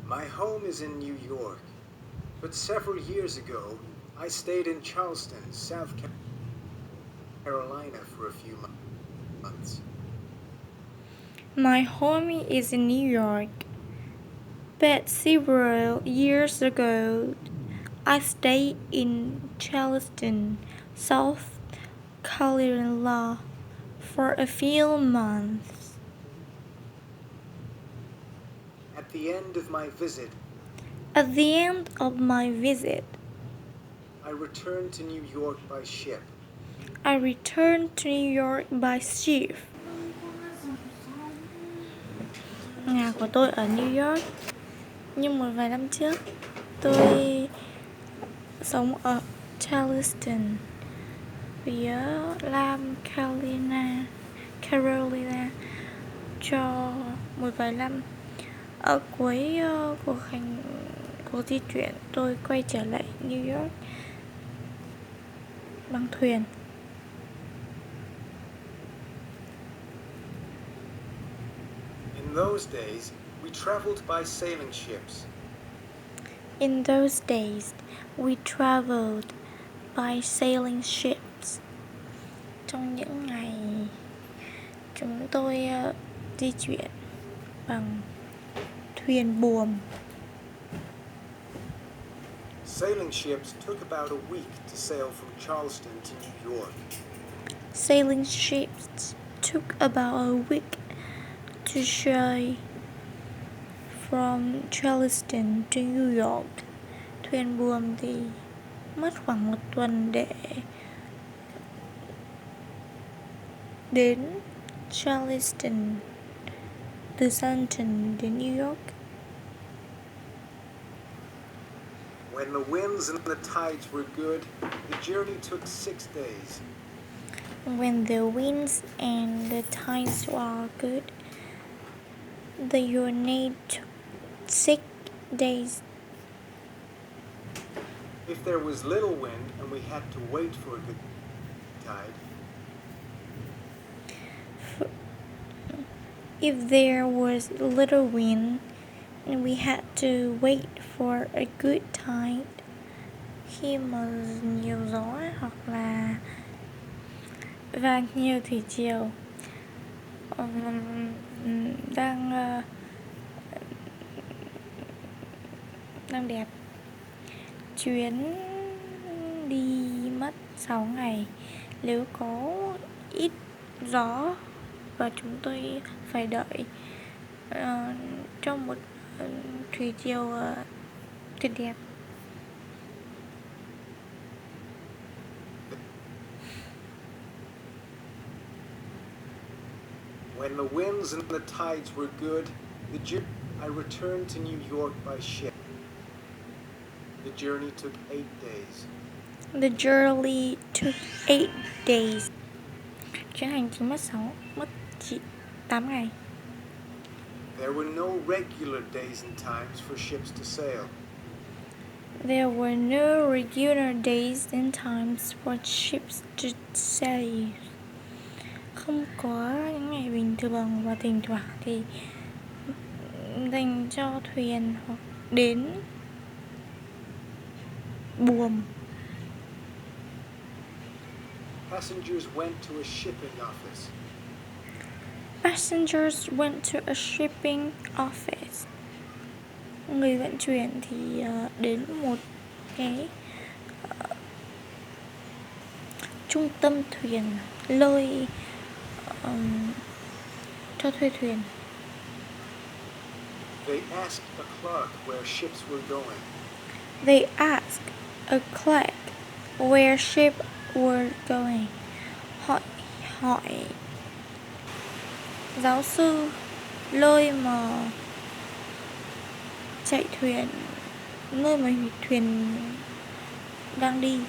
My home is in New York, but several years ago, I stayed in Charleston, South Carolina for a few months. My home is in New York, but several years ago, I stayed in Charleston, South Carolina for a few months. At the end of my visit, I returned to New York by ship. Nhà của tôi ở New York, nhưng một vài năm trước tôi sống ở Charleston, phía Nam Carolina cho một vài năm. Ở cuối cuộc di chuyển, tôi quay trở lại New York bằng thuyền. In those days, we traveled by sailing ships. Trong những ngày chúng tôi di chuyển bằng thuyền buồm. Sailing ships took about a week to sail from Charleston to New York. Sailing ships took about a week to sail from Charleston to New York. Thuyền buồm thì mất khoảng một tuần để đến Charleston, từ Charleston đến New York. When the winds and the tides were good, the journey took 6 days. When the winds and the tides were good, the journey took 6 days. If there was little wind and we had to wait for a good tide, If there was little wind and we had to wait for a good tide, khi mà nhiều gió hoặc là và nhiều thủy triều đang đẹp, chuyến đi mất 6 ngày nếu có ít gió và chúng tôi phải đợi trong một thủy triều tuyệt đẹp. when the winds and the tides were good, I returned to New York by ship. The journey took 8 days. Chuyến hành trình mất chỉ 8 ngày. There were no regular days and times for ships to sail. Không có những ngày bình thường và thỉnh thoảng thì dành cho thuyền hoặc đến buồm. Passengers went to a shipping office. Người vận chuyển thì đến một cái trung tâm thuyền, nơi cho thuê thuyền. They asked a clerk where ships were going. Hỏi giáo sư nơi mà chạy thuyền, nơi mà thuyền đang đi.